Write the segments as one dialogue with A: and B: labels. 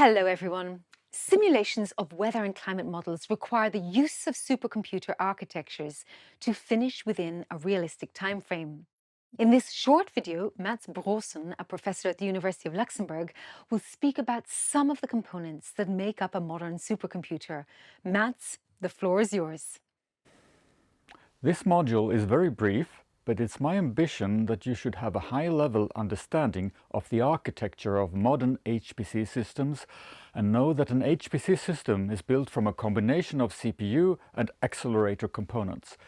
A: Hello everyone. Simulations of weather and climate models require the use of supercomputer architectures to finish within a realistic timeframe. In this short video, Mats Brosen, a professor at the University of Luxembourg, will speak about some of the components that make up a modern supercomputer. Mats, the floor is yours.
B: This module is very brief, but it's my ambition that you should have a high-level understanding of the architecture of modern HPC systems and know that an HPC system is built from a combination of CPU and accelerator components.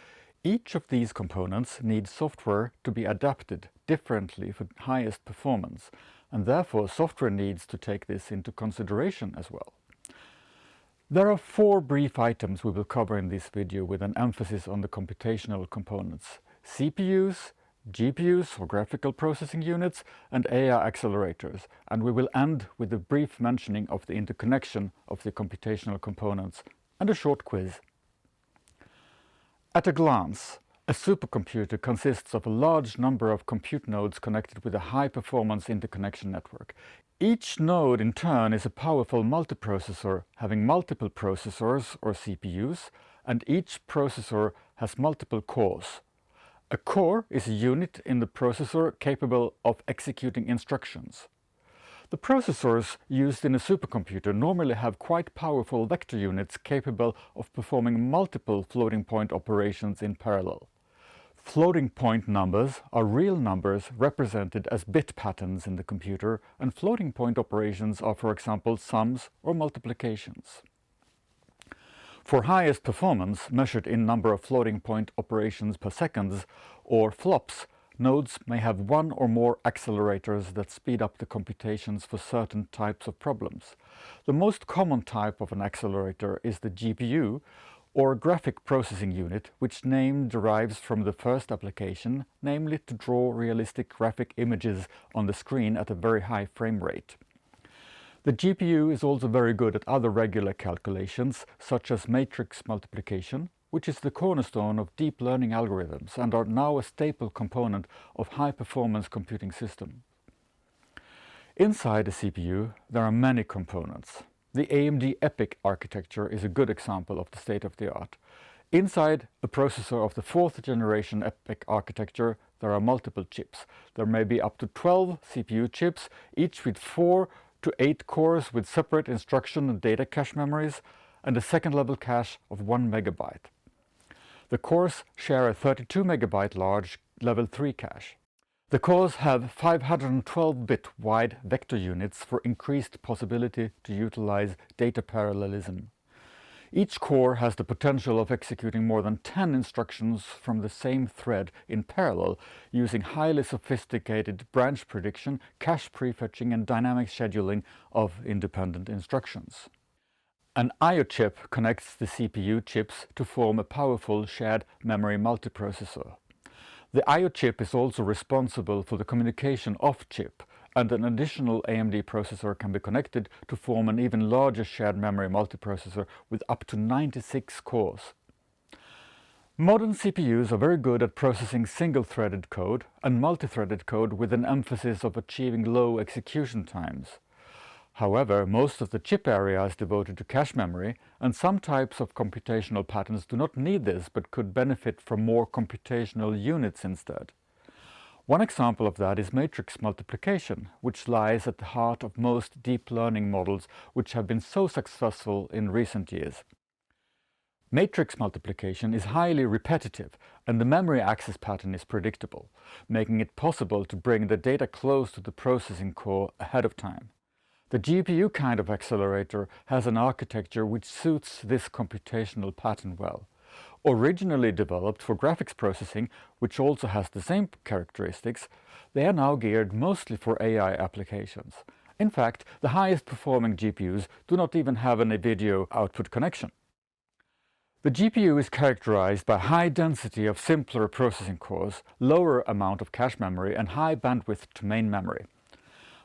B: Each of these components needs software to be adapted differently for highest performance, and therefore software needs to take this into consideration as well. There are 4 brief items we will cover in this video with an emphasis on the computational components: CPUs, GPUs or graphical processing units, and AI accelerators, and we will end with a brief mentioning of the interconnection of the computational components and a short quiz. At a glance, a supercomputer consists of a large number of compute nodes connected with a high-performance interconnection network. Each node in turn is a powerful multiprocessor having multiple processors or CPUs, and each processor has multiple cores. A core is a unit in the processor capable of executing instructions. The processors used in a supercomputer normally have quite powerful vector units capable of performing multiple floating point operations in parallel. Floating point numbers are real numbers represented as bit patterns in the computer, and floating point operations are, for example, sums or multiplications. For highest performance, measured in number of floating point operations per second, or flops, nodes may have one or more accelerators that speed up the computations for certain types of problems. The most common type of an accelerator is the GPU, or graphic processing unit, which name derives from the first application, namely to draw realistic graphic images on the screen at a very high frame rate. The GPU is also very good at other regular calculations, such as matrix multiplication, which is the cornerstone of deep learning algorithms and are now a staple component of high-performance computing systems. Inside a CPU, there are many components. The AMD EPYC architecture is a good example of the state-of-the-art. Inside a processor of the 4th generation EPYC architecture, there are multiple chips. There may be up to 12 CPU chips, each with 4 to 8 cores with separate instruction and data cache memories, and a second-level cache of 1 megabyte. The cores share a 32 megabyte large level 3 cache. The cores have 512-bit wide vector units for increased possibility to utilize data parallelism. Each core has the potential of executing more than 10 instructions from the same thread in parallel, using highly sophisticated branch prediction, cache prefetching, and dynamic scheduling of independent instructions. An I/O chip connects the CPU chips to form a powerful shared memory multiprocessor. The I/O chip is also responsible for the communication off-chip, and an additional AMD processor can be connected to form an even larger shared memory multiprocessor with up to 96 cores. Modern CPUs are very good at processing single-threaded code and multi-threaded code with an emphasis of achieving low execution times. However, most of the chip area is devoted to cache memory, and some types of computational patterns do not need this but could benefit from more computational units instead. One example of that is matrix multiplication, which lies at the heart of most deep learning models which have been so successful in recent years. Matrix multiplication is highly repetitive, and the memory access pattern is predictable, making it possible to bring the data close to the processing core ahead of time. The GPU kind of accelerator has an architecture which suits this computational pattern well. Originally developed for graphics processing, which also has the same characteristics, they are now geared mostly for AI applications. In fact, the highest performing GPUs do not even have any video output connection. The GPU is characterized by high density of simpler processing cores, lower amount of cache memory, and high bandwidth to main memory.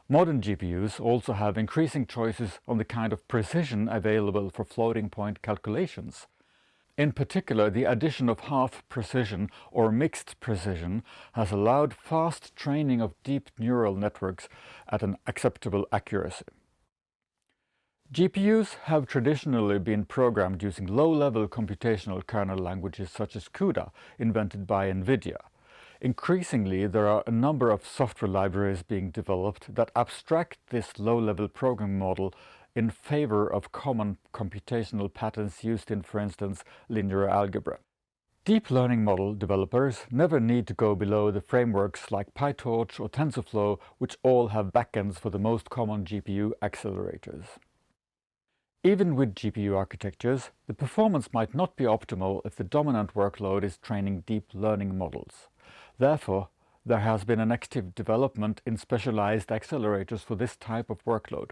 B: Modern GPUs also have increasing choices on the kind of precision available for floating point calculations. In particular, the addition of half precision or mixed precision has allowed fast training of deep neural networks at an acceptable accuracy. GPUs have traditionally been programmed using low-level computational kernel languages such as CUDA, invented by NVIDIA. Increasingly, there are a number of software libraries being developed that abstract this low-level programming model in favor of common computational patterns used in, for instance, linear algebra. Deep learning model developers never need to go below the frameworks like PyTorch or TensorFlow, which all have backends for the most common GPU accelerators. Even with GPU architectures, the performance might not be optimal if the dominant workload is training deep learning models. Therefore, there has been an active development in specialized accelerators for this type of workload.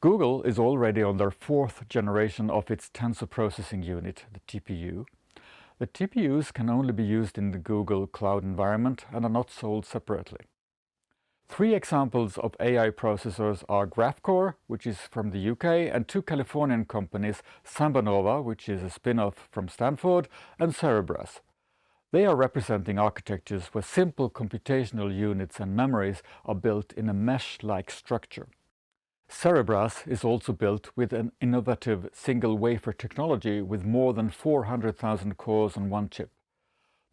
B: Google is already on their 4th generation of its tensor processing unit, the TPU. The TPUs can only be used in the Google Cloud environment and are not sold separately. 3 examples of AI processors are GraphCore, which is from the UK, and 2 Californian companies, Sambanova, which is a spin-off from Stanford, and Cerebras. They are representing architectures where simple computational units and memories are built in a mesh-like structure. Cerebras is also built with an innovative single-wafer technology with more than 400,000 cores on one chip.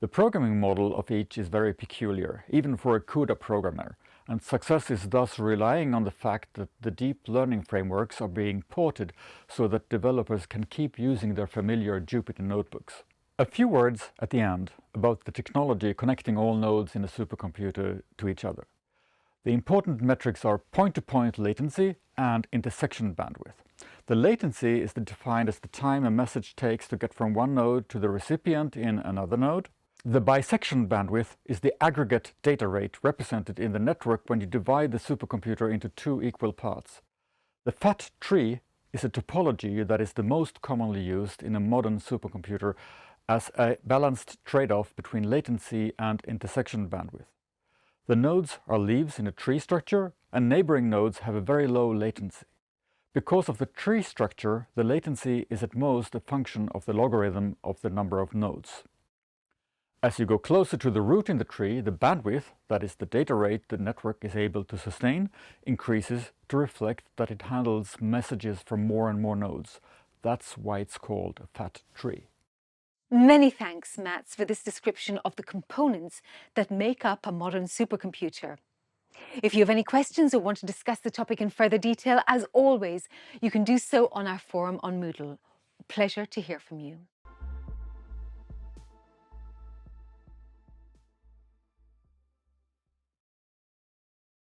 B: The programming model of each is very peculiar, even for a CUDA programmer, and success is thus relying on the fact that the deep learning frameworks are being ported so that developers can keep using their familiar Jupyter notebooks. A few words at the end about the technology connecting all nodes in a supercomputer to each other. The important metrics are point-to-point latency and intersection bandwidth. The latency is defined as the time a message takes to get from one node to the recipient in another node. The bisection bandwidth is the aggregate data rate represented in the network when you divide the supercomputer into 2 equal parts. The fat tree is a topology that is the most commonly used in a modern supercomputer as a balanced trade-off between latency and intersection bandwidth. The nodes are leaves in a tree structure, and neighboring nodes have a very low latency. Because of the tree structure, the latency is at most a function of the logarithm of the number of nodes. As you go closer to the root in the tree, the bandwidth, that is the data rate the network is able to sustain, increases to reflect that it handles messages from more and more nodes. That's why it's called a fat tree.
A: Many thanks, Mats, for this description of the components that make up a modern supercomputer. If you have any questions or want to discuss the topic in further detail, as always, you can do so on our forum on Moodle. Pleasure to hear from you.